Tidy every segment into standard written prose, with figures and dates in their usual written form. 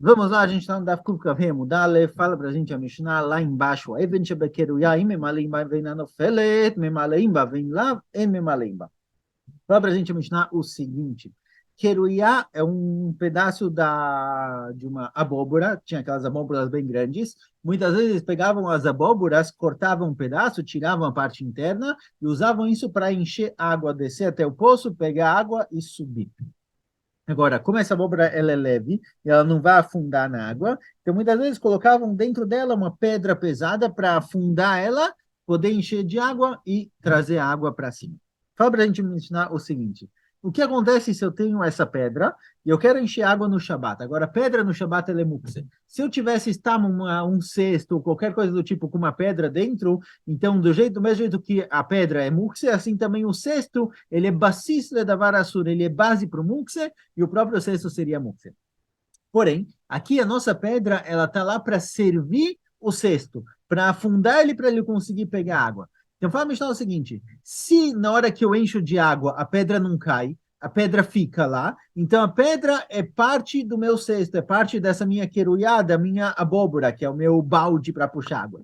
Vamos lá, a gente está no Daf Kuf Kaf Mudale, fala para a gente a Mishnah lá embaixo. Even shebekeruya im memalim ba vein anofelet, memaleim ba vein lav, em memaleim ba. Fala para a gente a Mishnah o seguinte. Keruya é um pedaço de uma abóbora, tinha aquelas abóboras bem grandes. Muitas vezes eles pegavam as abóboras, cortavam um pedaço, tiravam a parte interna e usavam isso para encher água, descer até o poço, pegar água e subir. Agora, como essa abóbora ela é leve e ela não vai afundar na água, então muitas vezes colocavam dentro dela uma pedra pesada para afundar ela, poder encher de água e trazer a água para cima. Fala para a gente me ensinar o seguinte: o que acontece se eu tenho essa pedra e eu quero encher água no Shabat? Agora, a pedra no Shabat ela é mukse. Se eu tivesse um cesto ou qualquer coisa do tipo com uma pedra dentro, então do mesmo jeito que a pedra é mukse, assim também o cesto ele é basis da varasura, ele é base para o mukse e o próprio cesto seria muktzah. Porém, aqui a nossa pedra, ela está lá para servir o cesto, para afundar ele, para ele conseguir pegar água. Então, fala Mishnah o seguinte, se na hora que eu encho de água, a pedra não cai, a pedra fica lá, então a pedra é parte do meu cesto, é parte dessa minha queruyá, da minha abóbora, que é o meu balde para puxar água.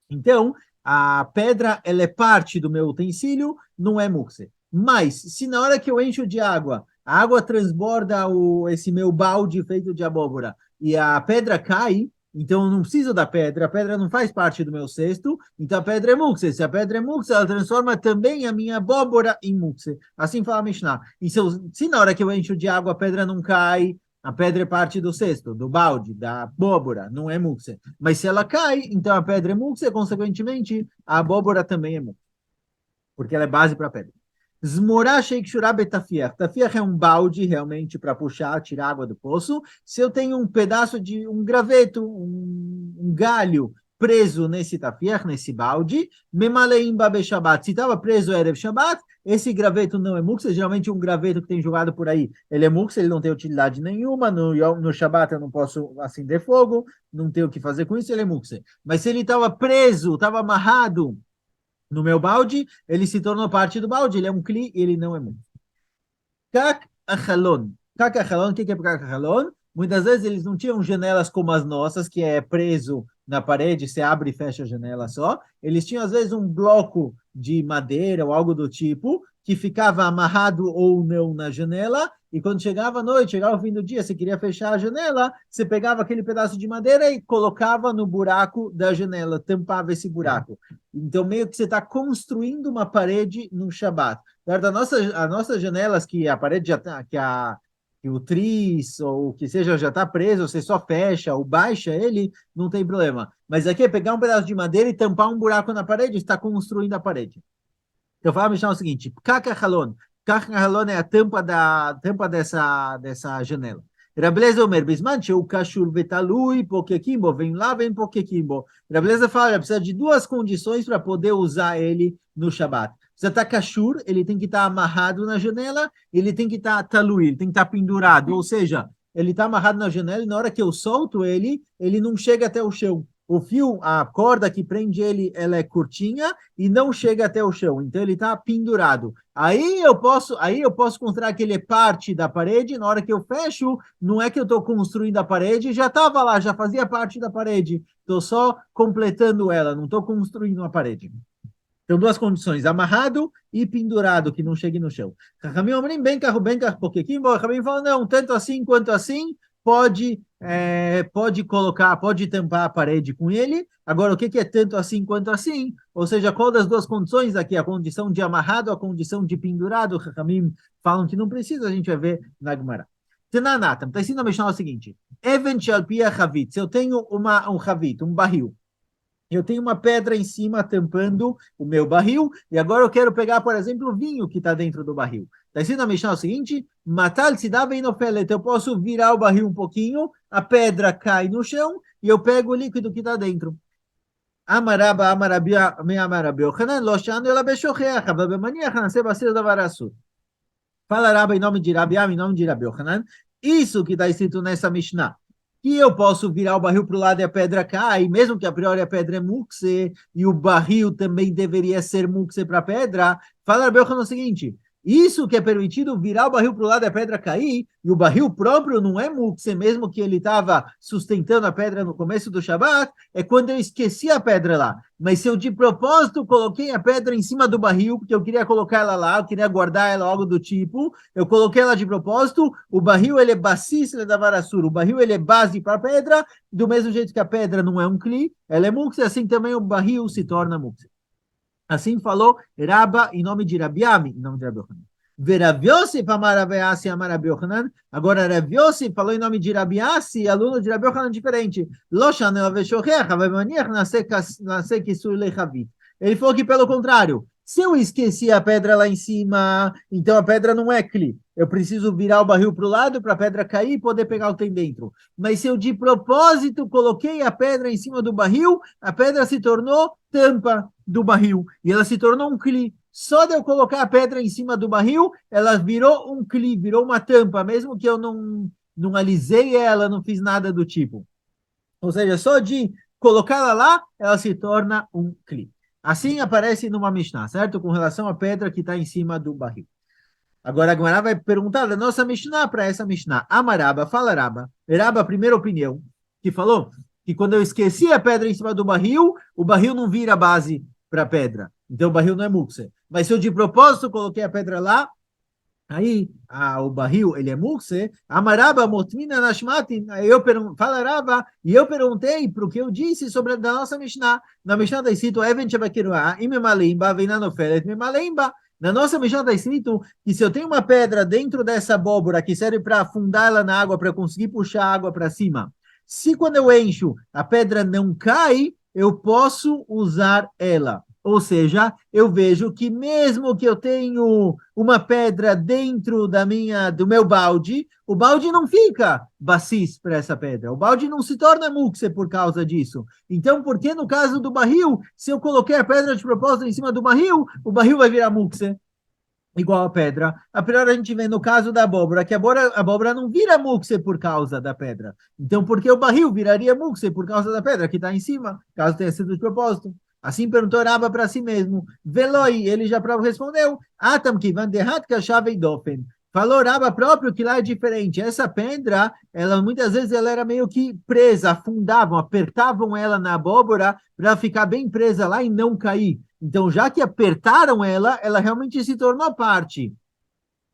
Então, a pedra, ela é parte do meu utensílio, não é mukse. Mas, se na hora que eu encho de água, a água transborda esse meu balde feito de abóbora e a pedra cai, então eu não preciso da pedra, a pedra não faz parte do meu cesto, então a pedra é mukse. Se a pedra é mukse, ela transforma também a minha abóbora em mukse. Assim fala a Mishnah. E se na hora que eu encho de água a pedra não cai, a pedra é parte do cesto, do balde, da abóbora, não é mukse. Mas se ela cai, então a pedra é mukse, consequentemente, a abóbora também é mukse, porque ela é base para a pedra. Zmorá sheikshurá betafiach. Tafiach é um balde realmente para puxar, tirar água do poço. Se eu tenho um pedaço de um graveto, um galho preso nesse tafiach, nesse balde, memaleim babe Shabbat. Se estava preso Erev Shabbat, esse graveto não é mukse. Geralmente um graveto que tem jogado por aí, ele é mukse, ele não tem utilidade nenhuma. No Shabbat eu não posso acender fogo, não tenho o que fazer com isso, ele é mukse. Mas se ele estava preso, estava amarrado no meu balde, ele se tornou parte do balde, ele é um cli, ele não é muito. Kak achalon. Kak achalon, o que é kak achalon? Muitas vezes eles não tinham janelas como as nossas, que é preso na parede, você abre e fecha a janela só. Eles tinham, às vezes, um bloco de madeira ou algo do tipo, que ficava amarrado ou não na janela, e quando chegava a noite, chegava o fim do dia, você queria fechar a janela, você pegava aquele pedaço de madeira e colocava no buraco da janela, tampava esse buraco. Então, meio que você está construindo uma parede no Shabat. As nossas janelas, que a parede já está, que o tris ou o que seja já está preso, você só fecha ou baixa ele, não tem problema. Mas aqui é pegar um pedaço de madeira e tampar um buraco na parede, está construindo a parede. Então, fala Mishnah o seguinte: Kaka halon. Kaka halon é a tampa dessa janela. Rableza Omer, Bisman, o Kashur Betalui, Pokekimbo, vem lá, vem Pokekimbo. Rableza fala, precisa de duas condições para poder usar ele no Shabat. Precisa estar Kashur, ele tem que estar amarrado na janela, ele tem que estar Talui, ele tem que estar pendurado, ou seja, ele está amarrado na janela e na hora que eu solto ele, ele não chega até o chão. O fio, a corda que prende ele, ela é curtinha e não chega até o chão. Então ele está pendurado. Aí eu posso considerar que ele é parte da parede. Na hora que eu fecho, não é que eu estou construindo a parede, já estava lá, já fazia parte da parede. Estou só completando ela, não estou construindo uma parede. Então, duas condições, amarrado e pendurado, que não chegue no chão. Rahamim Omrim, bem carro, porque Kimbo, Rahamim fala, não, tanto assim quanto assim, pode colocar, pode tampar a parede com ele. Agora, o que é tanto assim quanto assim? Ou seja, qual das duas condições aqui? A condição de amarrado, a condição de pendurado? Rahamim falam que não precisa, a gente vai ver na Gemara. Tananatam, está ensinando a Mishnah o seguinte, Even Shalpia Havit, se eu tenho um Havit, um barril, eu tenho uma pedra em cima tampando o meu barril, e agora eu quero pegar, por exemplo, o vinho que está dentro do barril. Está escrito na Mishnah o seguinte: matar se dá bem no pelet. Eu posso virar o barril um pouquinho, a pedra cai no chão e eu pego o líquido que está dentro. Amaraba, amarabia, me amarabia, Yohanan, lo shanu ela beshocheach, aber bemaniach nasce basir davar assur. Fala Raba em nome de Rabi, em nome de Rabi Yohanan. Isso que está escrito nessa Mishnah, que eu posso virar o barril para o lado e a pedra cai, mesmo que a priori a pedra é mukse, e o barril também deveria ser mukse para a pedra. Fala Rabi Yohanan o seguinte, Isso que é permitido virar o barril para o lado e a pedra cair, e o barril próprio não é mukse, mesmo que ele estava sustentando a pedra no começo do Shabat, é quando eu esqueci a pedra lá. Mas se eu de propósito coloquei a pedra em cima do barril, porque eu queria colocar ela lá, eu queria guardar ela, algo do tipo, eu coloquei ela de propósito, o barril ele é basis, ele é da varassura, o barril ele é base para a pedra, do mesmo jeito que a pedra não é um kli, ela é mukse, assim também o barril se torna mukse. Assim falou Raba em nome de Rabiami, em nome de Rabi Yochanan. Rav Yosef amar Rav Asi amar Rabi Yochanan. Agora Rav Yosef falou em nome de Rabi Asi, aluno de Rabi Yochanan diferente. Lo shanel veshocheach, avemaniach nasce kisur lechavit. Ele falou que pelo contrário, se eu esqueci a pedra lá em cima, então a pedra não é cli. Eu preciso virar o barril para o lado para a pedra cair e poder pegar o que tem dentro. Mas se eu de propósito coloquei a pedra em cima do barril, a pedra se tornou tampa do barril. E ela se tornou um cli. Só de eu colocar a pedra em cima do barril, ela virou um cli, virou uma tampa, mesmo que eu não alisei ela, não fiz nada do tipo. Ou seja, só de colocá-la lá, ela se torna um cli. Assim aparece numa Mishnah, certo? Com relação à pedra que está em cima do barril. Agora a Gemara vai perguntar da nossa Mishnah para essa Mishnah. Amaraba, fala Raba. Raba, primeira opinião, que falou que quando eu esqueci a pedra em cima do barril, o barril não vira base para a pedra. Então o barril não é mukse. Mas se eu de propósito coloquei a pedra lá, aí o barril ele é mukse, amaraba motmina nashmatin. Aí fala Raba, e eu perguntei para o que eu disse sobre a da nossa Mishnah. Na Mishnah está escrito, Even Shabakiruah, imemalimba, veinanofelet, memalimba. Na nossa Mishnah está escrito que se eu tenho uma pedra dentro dessa abóbora que serve para afundar ela na água, para conseguir puxar a água para cima, se quando eu encho a pedra não cai, eu posso usar ela. Ou seja, eu vejo que mesmo que eu tenho uma pedra dentro do meu balde, o balde não fica bacis para essa pedra. O balde não se torna mukse por causa disso. Então, por que no caso do barril, se eu coloquei a pedra de propósito em cima do barril, o barril vai virar mukse? Igual a pedra. A priori a gente vê no caso da abóbora, que a abóbora não vira mukse por causa da pedra. Então, por que o barril viraria mukse por causa da pedra que está em cima, caso tenha sido de propósito? Assim perguntou Raba para si mesmo. Veloi, ele já respondeu. Atam que van derrat kashave dofen. Falou Raba próprio que lá é diferente. Essa pedra, ela muitas vezes ela era meio que presa, afundavam, apertavam ela na abóbora para ficar bem presa lá e não cair. Então, já que apertaram ela, ela realmente se tornou parte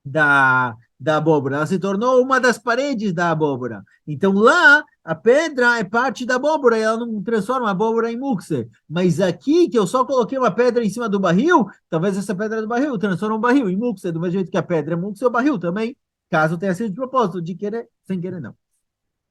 da abóbora, ela se tornou uma das paredes da abóbora. Então, lá, a pedra é parte da abóbora, e ela não transforma a abóbora em mukse. Mas aqui, que eu só coloquei uma pedra em cima do barril, talvez essa pedra do barril transforme um barril em mukse, do mesmo jeito que a pedra é mukse, o barril também, caso tenha sido de propósito, de querer, sem querer não.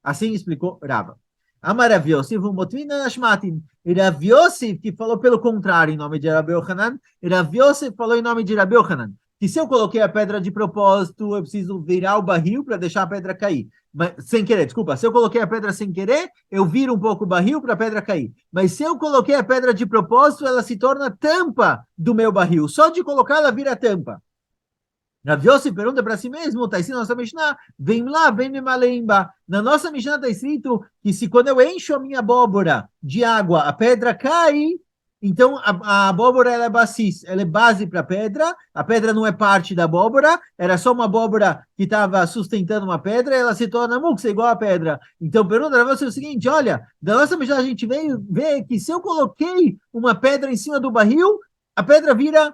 Assim explicou Rava. Amar Rav Yosef, Motvina Nashmatin. Rav Yosef, que falou pelo contrário em nome de Rabi Yochanan, Rav Yosef falou em nome de Rabi Yochanan, que se eu coloquei a pedra de propósito, eu preciso virar o barril para deixar a pedra cair. Mas, sem querer, desculpa, se eu coloquei a pedra sem querer, eu viro um pouco o barril para a pedra cair. Mas se eu coloquei a pedra de propósito, ela se torna tampa do meu barril. Só de colocar, ela vira tampa. Rav Yossi pergunta para si mesmo, está escrito na nossa Mishnah, vem lá, vem me malemba. Na nossa Mishnah está escrito que se quando eu encho a minha abóbora de água, a pedra cai, então a abóbora ela é bacis, ela é base para a pedra não é parte da abóbora, era só uma abóbora que estava sustentando uma pedra, ela se torna mukse, igual a pedra. Então pergunta para você o seguinte, olha, da nossa Mishnah a gente veio ver que se eu coloquei uma pedra em cima do barril, a pedra vira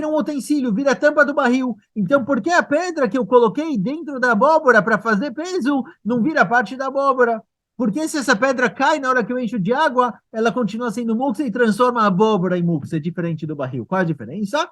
um utensílio, vira a tampa do barril. Então, por que a pedra que eu coloquei dentro da abóbora para fazer peso não vira parte da abóbora? Porque se essa pedra cai na hora que eu encho de água, ela continua sendo mukse e transforma a abóbora em mukse, diferente do barril. Qual a diferença?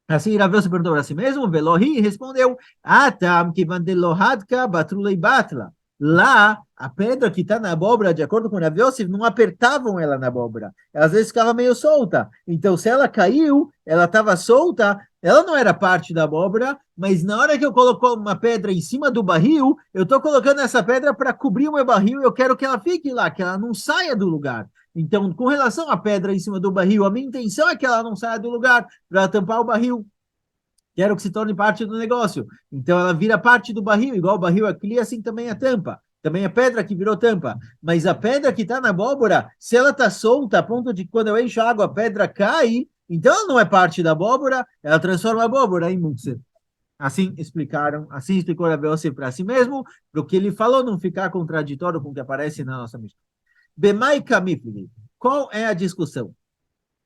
Assim, Rav Yossi perguntou para si mesmo, Velohi respondeu, Atam que vandelohadka batrulei batla. Lá, a pedra que está na abóbora, de acordo com Rav Yossi, não apertavam ela na abóbora. Ela, às vezes ficava meio solta. Então, se ela caiu, ela estava solta, ela não era parte da abóbora, mas na hora que eu coloco uma pedra em cima do barril, eu estou colocando essa pedra para cobrir o meu barril e eu quero que ela fique lá, que ela não saia do lugar. Então, com relação à pedra em cima do barril, a minha intenção é que ela não saia do lugar para tampar o barril. Quero que se torne parte do negócio. Então, ela vira parte do barril, igual o barril aqui, assim também a tampa. Também a pedra que virou tampa. Mas a pedra que está na abóbora, se ela está solta, a ponto de que quando eu encho a água, a pedra cai, então ela não é parte da abóbora, ela transforma a abóbora em mukse. Assim explicaram, assim explicou Rabi Yossi para si mesmo, para o que ele falou não ficar contraditório com o que aparece na nossa Mishnah. Bemai kamifli, qual é a discussão?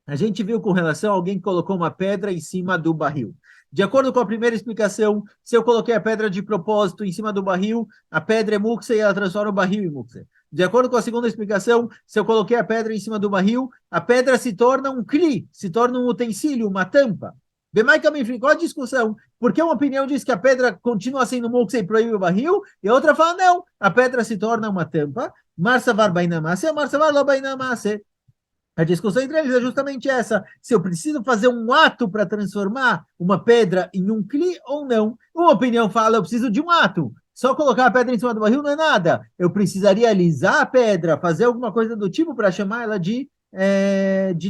A gente viu com relação a alguém que colocou uma pedra em cima do barril. De acordo com a primeira explicação, se eu coloquei a pedra de propósito em cima do barril, a pedra é mukse e ela transforma o barril em mukse. De acordo com a segunda explicação, se eu coloquei a pedra em cima do barril, a pedra se torna um kli, se torna um utensílio, uma tampa. Bemai Kamifli, qual a discussão? Porque uma opinião diz que a pedra continua sendo mukse e proíbe o barril, e a outra fala, não, a pedra se torna uma tampa. Marsavar bainamase, marsavar lo bainamase. A discussão entre eles é justamente essa: se eu preciso fazer um ato para transformar uma pedra em um kli ou não. Uma opinião fala, eu preciso de um ato. Só colocar a pedra em cima do barril não é nada. Eu precisaria alisar a pedra, fazer alguma coisa do tipo para chamar ela de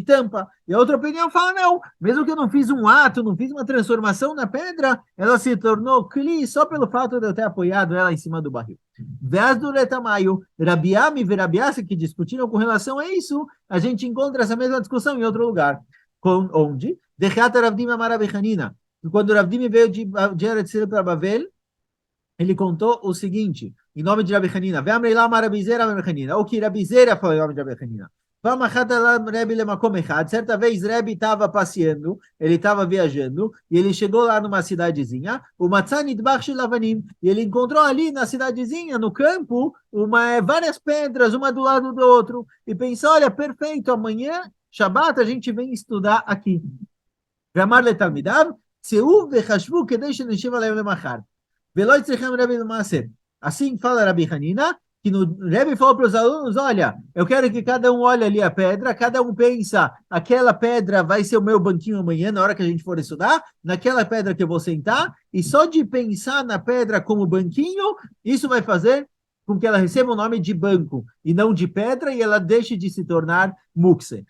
tampa. E a outra opinião fala, não, mesmo que eu não fiz um ato, não fiz uma transformação na pedra, ela se tornou kli só pelo fato de eu ter apoiado ela em cima do barril. Vez do Retamaio, Rabiami e Rabiasi, que discutiram com relação a isso, a gente encontra essa mesma discussão em outro lugar. Onde? Dechata Ravdim Amar Rabi Hanina. Quando Ravdim veio de Eretz para Bavel, ele contou o seguinte, em nome de Rabi Hanina, Ve'amrei lá Amar Rabi Zera Rabi Hanina, ou que Rabi Zera falou em nome de Rabi Hanina. Certa vez Rebbe estava passeando, ele estava viajando, e ele chegou lá numa cidadezinha, o Matzanit Bach Lavanim, e ele encontrou ali na cidadezinha, no campo, várias pedras, uma do lado do outro, e pensou, olha, perfeito, amanhã, Shabbat, a gente vem estudar aqui. Ramar letalmidav, Seu vechashvu kedei shenishiv aleim lemachar. Veloi tzechem Rebbe l'maser. Assim fala Rabi Hanina, que no Rebbe falou para os alunos, olha, eu quero que cada um olhe ali a pedra, cada um pensa, aquela pedra vai ser o meu banquinho amanhã, na hora que a gente for estudar, naquela pedra que eu vou sentar, e só de pensar na pedra como banquinho, isso vai fazer com que ela receba o nome de banco, e não de pedra, e ela deixe de se tornar mukse.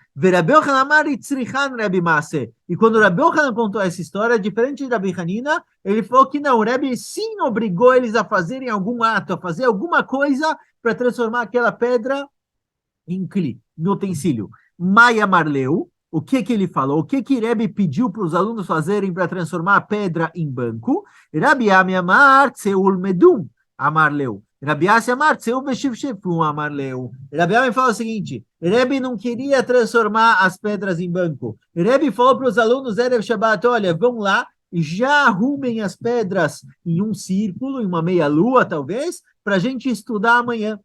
E quando Rabi Yochanan contou essa história, diferente de Rabi Hanina, ele falou que não, o Rebbe sim obrigou eles a fazerem algum ato, a fazer alguma coisa para transformar aquela pedra em kli, no utensílio. Maia Marleu, o que ele falou? O que Rebbe pediu para os alunos fazerem para transformar a pedra em banco? Rabi Ami Amar Tseul Medum Amarleu. Rabi Asi Amar Tseul Veshivshefum Amarleu. Rabi Ami falou o seguinte, Rebbe não queria transformar as pedras em banco. Rebbe falou para os alunos Erev Shabbat, olha, vão lá, já arrumem as pedras em um círculo, em uma meia-lua, talvez, para a gente estudar amanhã.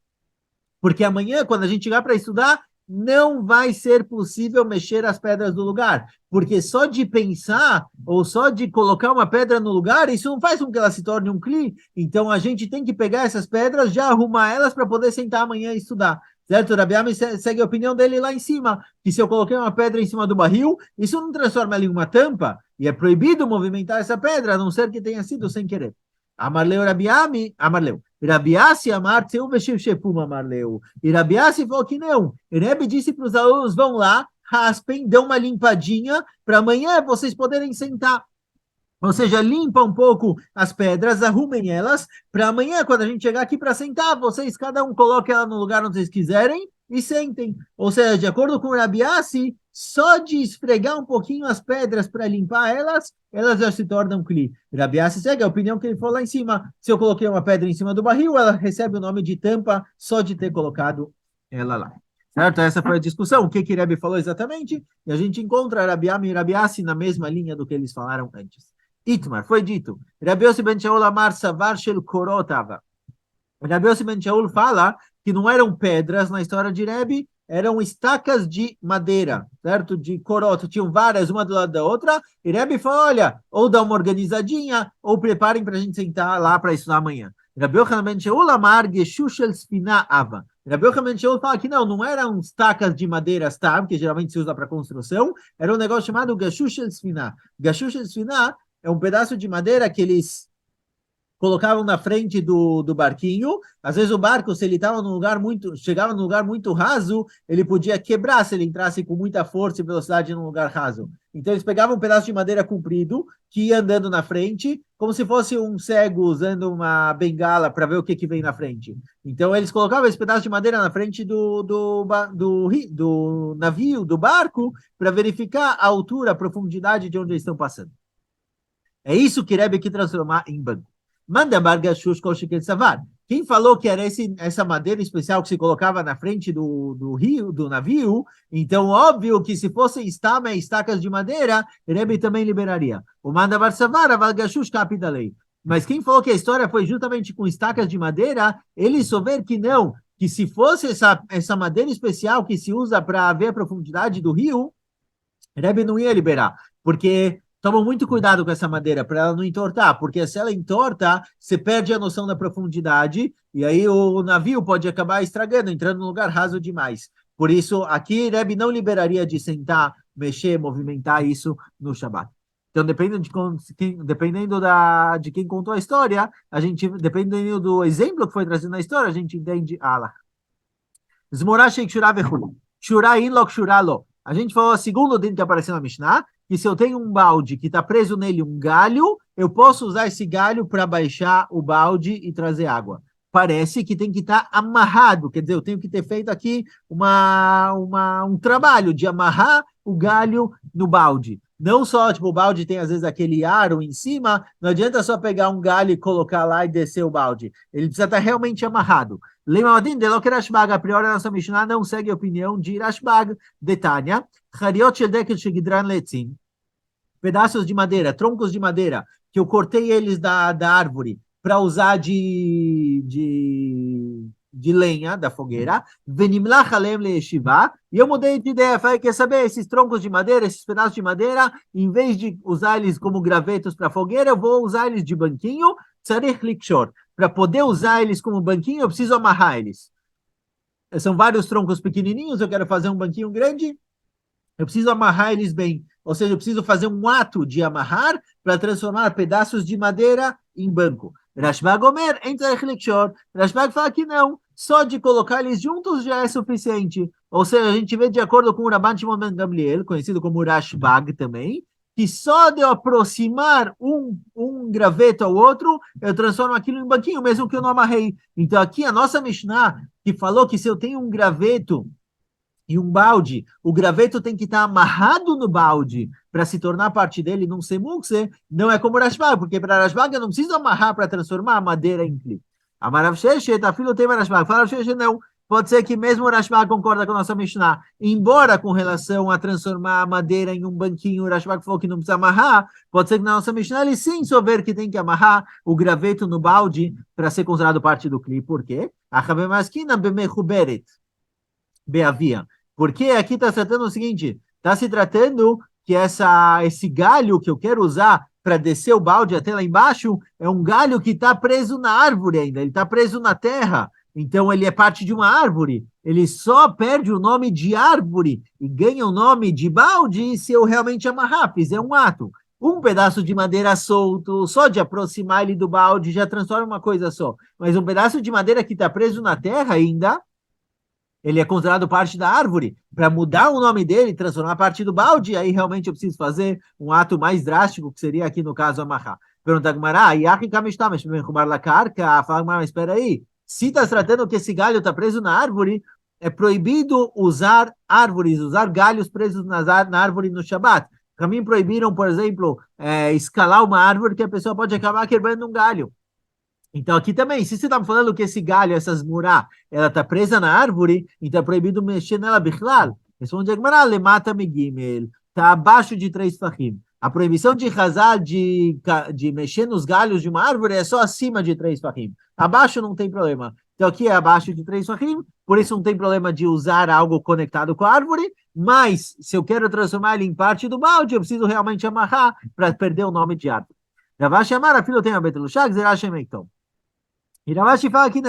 Porque amanhã, quando a gente chegar para estudar, não vai ser possível mexer as pedras do lugar. Porque só de pensar, ou só de colocar uma pedra no lugar, isso não faz com que ela se torne um kli. Então a gente tem que pegar essas pedras, já arrumar elas para poder sentar amanhã e estudar. Certo? Rabi Ami segue a opinião dele lá em cima, que se eu coloquei uma pedra em cima do barril, isso não transforma ela em uma tampa, e é proibido movimentar essa pedra, a não ser que tenha sido sem querer. Amarleu Rabi Ami, Amarleu. Rabi Asi Amar Tseu Veshivshepum Amarleu. E Rabi Asi falou que não. E Rebbe disse para os alunos, vão lá, raspem, dão uma limpadinha, para amanhã vocês poderem sentar. Ou seja, limpa um pouco as pedras, arrumem elas, para amanhã, quando a gente chegar aqui para sentar, vocês, cada um coloque ela no lugar onde vocês quiserem e sentem. Ou seja, de acordo com o Rabi Asi, só de esfregar um pouquinho as pedras para limpar elas, elas já se tornam kli. Rabi Asi segue a opinião que ele falou lá em cima. Se eu coloquei uma pedra em cima do barril, ela recebe o nome de tampa só de ter colocado ela lá. Certo? Essa foi a discussão. O que Rebbe falou exatamente? E a gente encontra Rabi Ami e Rabi Asi na mesma linha do que eles falaram antes. Itmar, foi dito. Rabi Yossi ben Shaul Amar Savar Shel Korotava. Rabi Yossi ben Shaul fala que não eram pedras na história de Rebbe, eram estacas de madeira, certo? De corota, tinham várias, uma do lado da outra, e Rebbe falou, olha, ou dá uma organizadinha, ou preparem para a gente sentar lá para estudar amanhã. Rabi Yochanan ben Shaul Amar Geshushel Sfina Ava. Rabi Yochanan ben Shaul fala que não eram estacas de madeira, tá? Que geralmente se usa para construção, era um negócio chamado Geshushel Sfina. Geshushel Sfina é um pedaço de madeira que eles colocavam na frente do barquinho. Às vezes o barco, se ele estava num lugar muito, chegava num lugar muito raso, ele podia quebrar se ele entrasse com muita força e velocidade num lugar raso. Então eles pegavam um pedaço de madeira comprido que ia andando na frente, como se fosse um cego usando uma bengala para ver o que vem na frente. Então eles colocavam esse pedaço de madeira na frente do navio, do barco, para verificar a altura, a profundidade de onde eles estão passando. É isso que Rebbe quis transformar em banco. Manda Bargashush Koshikel Savar. Quem falou que era essa madeira especial que se colocava na frente do rio, do navio, então óbvio que se fossem estacas de madeira, Rebbe também liberaria. O Manda Barsavar, Bargashush Kapidalei. Mas quem falou que a história foi justamente com estacas de madeira, ele souber que não, que se fosse essa madeira especial que se usa para ver a profundidade do rio, Rebbe não ia liberar, porque toma muito cuidado com essa madeira para ela não entortar, porque se ela entorta, você perde a noção da profundidade e aí o navio pode acabar estragando, entrando num lugar raso demais. Por isso, aqui Rebbe não liberaria de sentar, mexer, movimentar isso no Shabat. Então, dependendo de quem contou a história, dependendo do exemplo que foi trazido na história, a gente entende. Zmorah sheik shurah vechulu. Shurah in lo kshurah lo. A gente falou, segundo o dito que apareceu na Mishnah, que se eu tenho um balde que está preso nele um galho, eu posso usar esse galho para baixar o balde e trazer água. Parece que tem que estar amarrado, quer dizer, eu tenho que ter feito aqui um trabalho de amarrar o galho no balde. Não só, tipo, o balde tem às vezes aquele aro em cima, não adianta só pegar um galho e colocar lá e descer o balde. Ele precisa estar realmente amarrado. Lemadim de lo que Rashbag, a priori a nossa Mishnah não segue a opinião de Rashbag, de Tanya, Chariot shel dekel shegidran letzim, pedaços de madeira, troncos de madeira, que eu cortei eles da árvore para usar de lenha da fogueira, venimlach alem leyeshiva, e eu mudei de ideia, falei, quer saber, esses troncos de madeira, esses pedaços de madeira, em vez de usar eles como gravetos para fogueira, eu vou usar eles de banquinho, tzarich likshor. Para poder usar eles como banquinho, eu preciso amarrar eles. São vários troncos pequenininhos, eu quero fazer um banquinho grande, eu preciso amarrar eles bem. Ou seja, eu preciso fazer um ato de amarrar para transformar pedaços de madeira em banco. Rashbag Omer, Rashbag fala que não, só de colocar eles juntos já é suficiente. Ou seja, a gente vê de acordo com o Rabban Shimon ben Gamliel, conhecido como Rashbag também, que só de eu aproximar um graveto ao outro, eu transformo aquilo em banquinho, mesmo que eu não amarrei. Então aqui a nossa Mishnah, que falou que se eu tenho um graveto e um balde, o graveto tem que estar amarrado no balde para se tornar parte dele, não ser mukse, não é como Rashbag, porque para Rashbag eu não preciso amarrar para transformar a madeira em cli. Amarav Sheshet, afilo tem Rashbag. Fala Sheshet, não. Pode ser que mesmo o Rashbag concorda com a nossa Mishnah, embora com relação a transformar a madeira em um banquinho, o Rashbag falou que não precisa amarrar, pode ser que na nossa Mishnah ele sim souber que tem que amarrar o graveto no balde para ser considerado parte do cli. Por quê? Achabemaskina bemechuberet. Beavia. Porque aqui está se tratando o seguinte, está se tratando que esse galho que eu quero usar para descer o balde até lá embaixo é um galho que está preso na árvore ainda, ele está preso na terra, então ele é parte de uma árvore, ele só perde o nome de árvore e ganha o nome de balde se eu realmente amarrar, fizer um ato. Um pedaço de madeira solto, só de aproximar ele do balde já transforma uma coisa só, mas um pedaço de madeira que está preso na terra ainda, ele é considerado parte da árvore. Para mudar o nome dele, transformar parte do balde, aí realmente eu preciso fazer um ato mais drástico, que seria aqui no caso amarrar. Pergunta a Gmará, fala, mas espera aí, se está tratando que esse galho está preso na árvore, é proibido usar árvores, usar galhos presos na árvore no Shabat. Para mim proibiram, por exemplo, escalar uma árvore que a pessoa pode acabar quebrando um galho. Então aqui também, se você está falando que esse galho, essas murá, ela está presa na árvore, então é proibido mexer nela bichlal. Responde Agmará, lemata megimel, está abaixo de 3 fachim. A proibição de Hazal de mexer nos galhos de uma árvore é só acima de 3 fachim. Abaixo não tem problema. Então aqui é abaixo de 3 fachim, por isso não tem problema de usar algo conectado com a árvore, mas se eu quero transformar ele em parte do balde, eu preciso realmente amarrar para perder o nome de árvore. Ravashi amar, filho tem a betelushag, zerashemeitom. E Ravashi fala que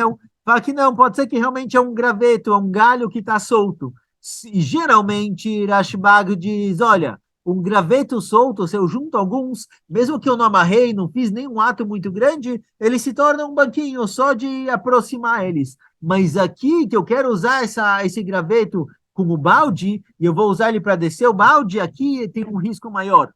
não, pode ser que realmente é um graveto, é um galho que está solto. E geralmente Rashbag diz, olha, um graveto solto, se eu junto alguns, mesmo que eu não amarrei, não fiz nenhum ato muito grande, ele se torna um banquinho só de aproximar eles. Mas aqui que eu quero usar esse graveto como balde, e eu vou usar ele para descer o balde, aqui tem um risco maior.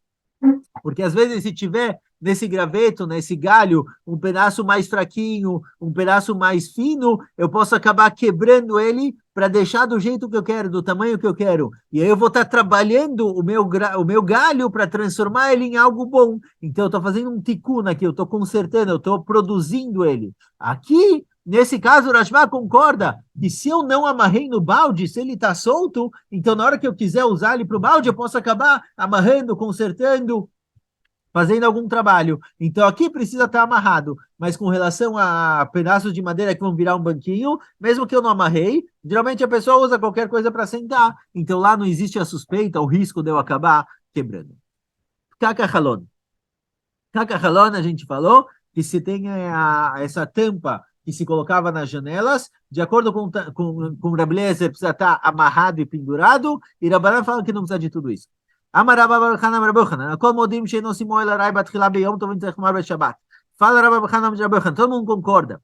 Porque às vezes, se tiver nesse graveto, nesse galho, um pedaço mais fraquinho, um pedaço mais fino, eu posso acabar quebrando ele para deixar do jeito que eu quero, do tamanho que eu quero. E aí eu vou estar trabalhando o meu galho para transformar ele em algo bom. Então eu estou fazendo um tikkun aqui, eu estou consertando, eu estou produzindo ele. Aqui, nesse caso, o Rashba concorda que se eu não amarrei no balde, se ele está solto, então na hora que eu quiser usar ele para o balde, eu posso acabar amarrando, consertando, fazendo algum trabalho. Então aqui precisa estar amarrado, mas com relação a pedaços de madeira que vão virar um banquinho, mesmo que eu não amarrei, geralmente a pessoa usa qualquer coisa para sentar. Então lá não existe a suspeita, o risco de eu acabar quebrando. Caca-halon. Caca-halon, a gente falou que se tem essa tampa que se colocava nas janelas, de acordo com Rabi Eliezer, precisa estar amarrado e pendurado, e Rabanan fala que não precisa de tudo isso. אמר רבא בר חנא אמר רבי יוחנן, הכל מודים שאינו שימו אלא ארעי בתחילה ביום טוב וצריך לומר בשבת. Fala Rabbi Hanan de Rabbi Yochanan, todo mundo concorda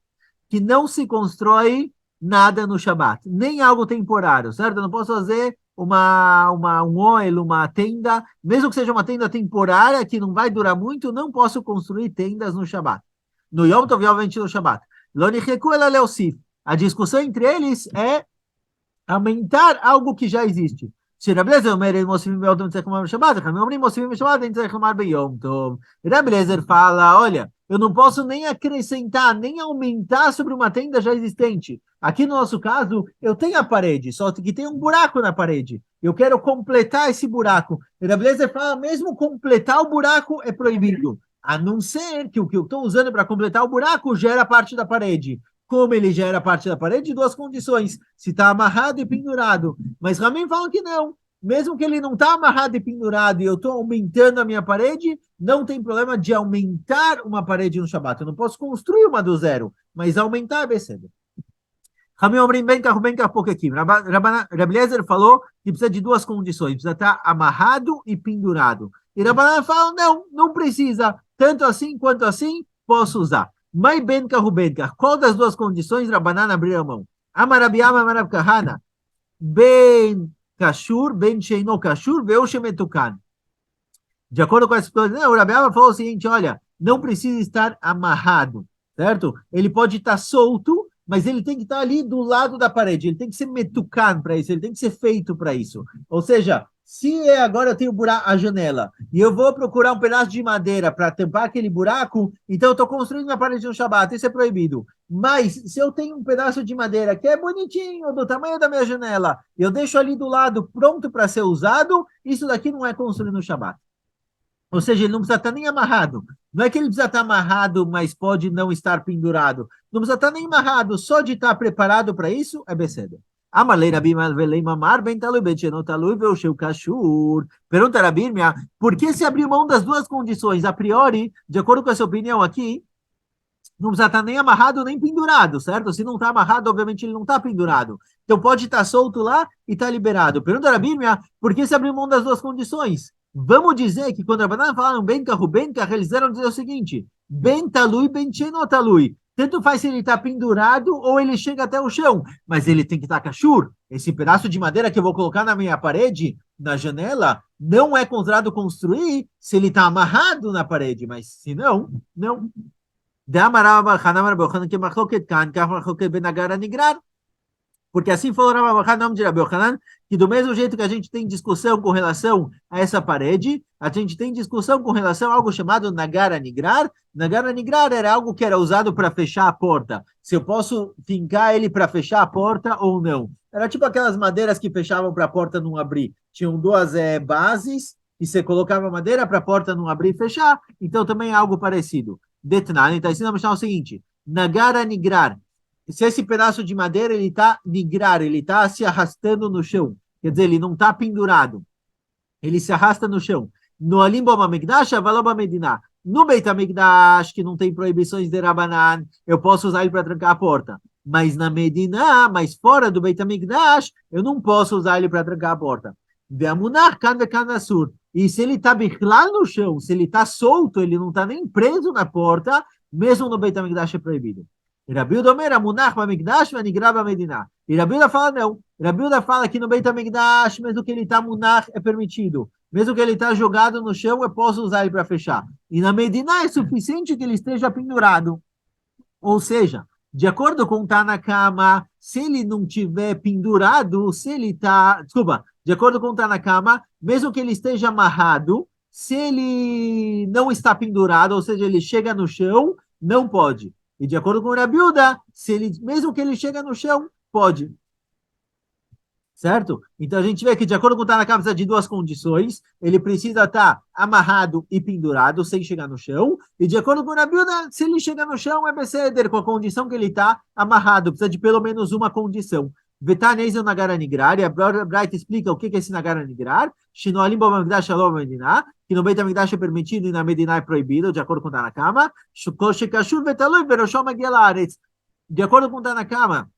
que não se constrói nada no Shabat, nem algo temporário, certo? Eu não posso fazer um oil, uma tenda, mesmo que seja uma tenda temporária, que não vai durar muito, não posso construir tendas no Shabat. No Yom Tov, obviamente, no Shabat. Lo nicheku ela leosif. A discussão entre eles é aumentar algo que já existe. שרבי אליעזר אומר, אם מוסיפים ביום טוב צריך לומר בשבת, חכמים אומרים, מוסיפים בשבת, אין צריך לומר ביום טוב. Rabi Eliezer fala, olha, eu não posso nem acrescentar, nem aumentar sobre uma tenda já existente. Aqui no nosso caso, eu tenho a parede, só que tem um buraco na parede. Eu quero completar esse buraco. Rabi Eliezer fala, mesmo completar o buraco é proibido, a não ser que o que eu estou usando para completar o buraco gera parte da parede. Como ele gera parte da parede, duas condições: se está amarrado e pendurado. Mas Ramim fala que não. Mesmo que ele não está amarrado e pendurado e eu estou aumentando a minha parede, não tem problema de aumentar uma parede no Shabat. Eu não posso construir uma do zero, mas aumentar é becedo. Ramim Omrim bem pouco aqui. Rabi Eliezer falou que precisa de duas condições: precisa estar amarrado e pendurado. E Rabanan fala: não, não precisa. Tanto assim quanto assim, posso usar. Mai benka rubenka. Qual das duas condições Rabanan abriu a mão? Amarabiyama Amarab Kahana. Ben kashur, ben sheino kashur, veu shemetukan. De acordo com essa explicação, o Rabiama falou o seguinte: olha, não precisa estar amarrado, certo? Ele pode estar solto, mas ele tem que estar ali do lado da parede. Ele tem que ser metukan para isso, ele tem que ser feito para isso. Ou seja, se agora eu tenho a janela e eu vou procurar um pedaço de madeira para tampar aquele buraco, então eu estou construindo uma parede no Shabat, isso é proibido. Mas se eu tenho um pedaço de madeira que é bonitinho, do tamanho da minha janela, e eu deixo ali do lado pronto para ser usado, isso daqui não é construído no Shabat. Ou seja, ele não precisa estar nem amarrado. Não é que ele precisa estar amarrado, mas pode não estar pendurado. Não precisa estar nem amarrado, só de estar preparado para isso é becedo. Pergunta Rabi Irmia, por que se abriu mão das duas condições? A priori, de acordo com essa opinião aqui, não precisa estar nem amarrado nem pendurado, certo? Se não está amarrado, obviamente ele não está pendurado. Então pode estar solto lá e está liberado. Pergunta Rabi Irmia, por que se abriu mão das duas condições? Vamos dizer que quando a Rabanan falaram ben carrubenca, eles eram dizer o seguinte: ben talui, ben sheno talui. Tanto faz se ele está pendurado ou ele chega até o chão, mas ele tem que estar kashur. Esse pedaço de madeira que eu vou colocar na minha parede, na janela, não é considerado construir se ele está amarrado na parede, mas se não, não. Porque assim falou Rabi Hanan de Rabi Yochanan, que do mesmo jeito que a gente tem discussão com relação a essa parede, a gente tem discussão com relação a algo chamado Nagara Nigrar. Nagara Nigrar era algo que era usado para fechar a porta. Se eu posso fincar ele para fechar a porta ou não. Era tipo aquelas madeiras que fechavam para a porta não abrir. Tinham duas bases e você colocava madeira para a porta não abrir e fechar. Então também é algo parecido. Detnan, então ensina a mostrar o seguinte: Nagara Nigrar. Se esse pedaço de madeira ele está nigrar, ele está se arrastando no chão, quer dizer, ele não está pendurado, ele se arrasta no chão. No Alimbo Bamigdash, Avaloba Medina. No Beit HaMikdash, que não tem proibições de Rabanan, eu posso usar ele para trancar a porta. Mas na Medina, mas fora do Beit HaMikdash, eu não posso usar ele para trancar a porta. Ve'amunach kan ve'kan asur. E se ele está lá no chão, se ele está solto, ele não está nem preso na porta, mesmo no Beit HaMikdash é proibido. E Rabi Uda Omer, Amunach Bamikdash, Vanigra Bamedina. E Rabi Uda fala, não. Rabi Uda fala que no Beit HaMikdash, mesmo que ele está Munach, é permitido. Mesmo que ele está jogado no chão, eu posso usar ele para fechar. E na Medina é suficiente que ele esteja pendurado. Ou seja, de acordo com o Tanakama, se ele não tiver pendurado, se ele está. Desculpa, de acordo com o Tanakama, mesmo que ele esteja amarrado, se ele não está pendurado, ou seja, ele chega no chão, não pode. E de acordo com o Rabiuda, se ele, mesmo que ele chega no chão, pode. Certo? Então a gente vê que, de acordo com o Tanakh, precisa de duas condições. Ele precisa estar amarrado e pendurado, sem chegar no chão. E de acordo com o Rabiuda, se ele chega no chão, é Beceder, com a condição que ele está amarrado. Precisa de pelo menos uma condição. Vetanez é o Nagara Nigrar, e a Bright explica o que é esse Nagara Nigrar. Shinoalim Bamigdash Shalom Medina, que no Beit HaMikdash é permitido e na Medina é proibido, de acordo com o Tanakama. Shukashur Vetalui Veroshom Aguilaretz. De acordo com o Tanakama,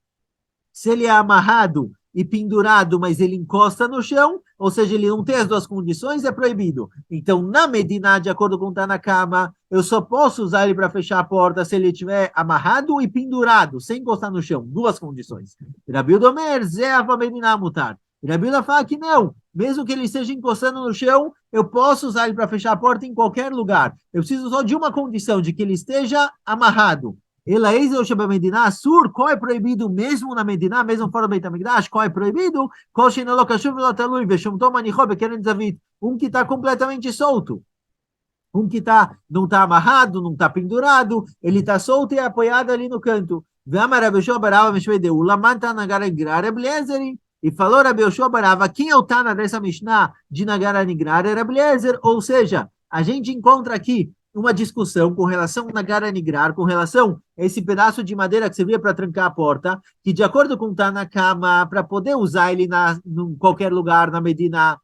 se ele é amarrado e pendurado, mas ele encosta no chão, ou seja, ele não tem as duas condições, é proibido. Então, na Medina, de acordo com o Tanakama, eu só posso usar ele para fechar a porta se ele estiver amarrado e pendurado, sem encostar no chão. Duas condições. Rabi Omer, Zeava Medina mutar. Rabi fala que não, mesmo que ele esteja encostando no chão, eu posso usar ele para fechar a porta em qualquer lugar. Eu preciso só de uma condição, de que ele esteja amarrado. Ela eis o Medina Sur, qual é proibido mesmo na Medina, mesmo fora do Beit HaMikdash, qual é proibido? Qual um que está completamente solto. Um que não está amarrado, não está pendurado, ele está solto e apoiado ali no canto. E falou Rabi Yoshua Barava, quem é o Tana dessa Mishnah de Nagara Nigrar? Era Bliezer, ou seja, a gente encontra aqui uma discussão com relação a Nagara Nigrar, com relação a esse pedaço de madeira que servia para trancar a porta, que de acordo com o Tanakama, para poder usar ele em qualquer lugar na Medina,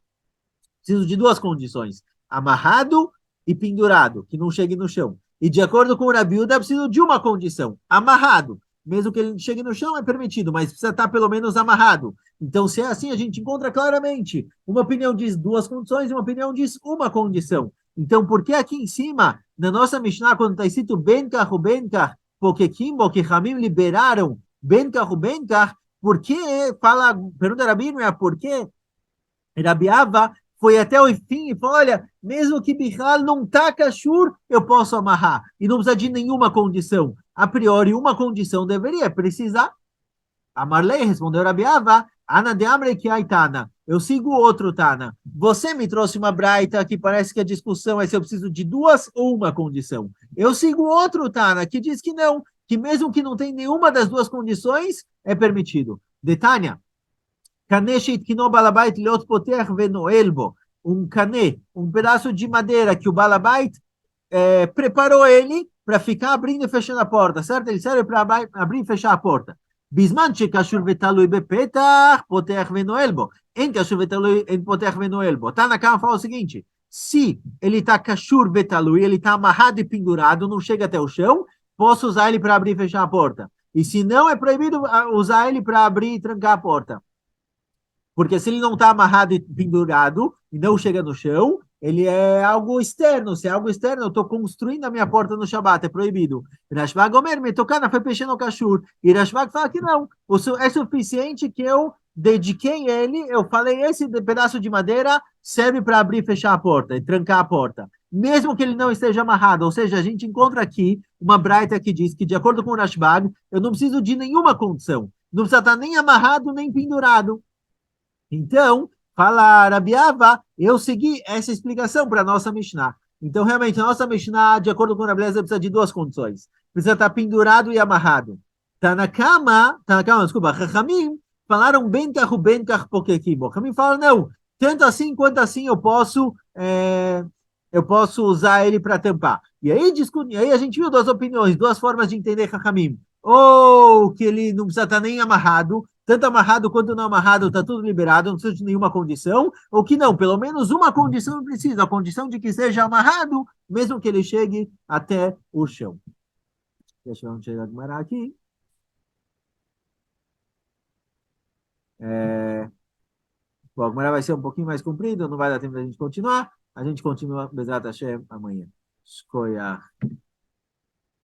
preciso de duas condições: amarrado e pendurado, que não chegue no chão. E de acordo com o Rabiuda, preciso de uma condição: amarrado. Mesmo que ele chegue no chão, é permitido, mas precisa estar pelo menos amarrado. Então, se é assim, a gente encontra claramente. Uma opinião diz duas condições e uma opinião diz uma condição. Então, por que aqui em cima, na nossa Mishnah, quando está escrito Benkar, Pokekim, Bokechamim liberaram Benkar, por que fala, pergunta a Rabi, por que Rabiava foi até o fim e falou: olha, mesmo que Bihal não tá Kashur, eu posso amarrar. E não precisa de nenhuma condição. A priori, uma condição deveria precisar. A Marley respondeu Rabiava, Ana de Amre que Aitana. Eu sigo outro Tana. Você me trouxe uma braita que parece que a discussão é se eu preciso de duas ou uma condição. Eu sigo outro Tana que diz que não, que mesmo que não tem nenhuma das duas condições, é permitido. Detânia, Cane שהתקינו בעל הבית להיות פותח ונועל בו. Cane, pedaço de madeira que o balabait preparou ele para ficar abrindo e fechando a porta, certo? Ele serve para abrir e fechar a porta. בזמן שקשור ותלוי בפתח, פותח ונועל בו. אין קשור ותלוי, אין פותח ונועל בו. Tanakama fala o seguinte: se ele está cachur betalui, ele está amarrado e pendurado, não chega até o chão, posso usar ele para abrir e fechar a porta. E se não, é proibido usar ele para abrir e trancar a porta. Porque se ele não está amarrado e pendurado e não chega no chão, ele é algo externo. Se é algo externo, eu estou construindo a minha porta no Shabat, é proibido. Rashbag Omer, me tocando, foi peixando o cachorro. E Rashbag fala que não. É suficiente que eu dediquei ele, eu falei, esse pedaço de madeira serve para abrir e fechar a porta, e trancar a porta. Mesmo que ele não esteja amarrado. Ou seja, a gente encontra aqui uma braita que diz que, de acordo com o Rashbag, eu não preciso de nenhuma condição. Não precisa estar nem amarrado, nem pendurado. Então, fala Rabiava, eu segui essa explicação para a nossa Mishnah. Então, realmente, a nossa Mishnah, de acordo com a Rabiava, precisa de duas condições. Precisa estar pendurado e amarrado. Tanakama, desculpa, Chachamim, falaram benkach pokekimo. Chachamim falaram, não, tanto assim quanto assim eu posso usar ele para tampar. E aí a gente viu duas opiniões, duas formas de entender Chachamim. Ou que ele não precisa estar nem amarrado, tanto amarrado quanto não amarrado, está tudo liberado, não precisa de nenhuma condição, ou que não, pelo menos uma condição precisa, a condição de que seja amarrado, mesmo que ele chegue até o chão. Deixa eu chegar aqui. Bom, agora vai ser um pouquinho mais comprido, não vai dar tempo da gente continuar. A gente continua, Bezat Hashem, amanhã. Shkoyach.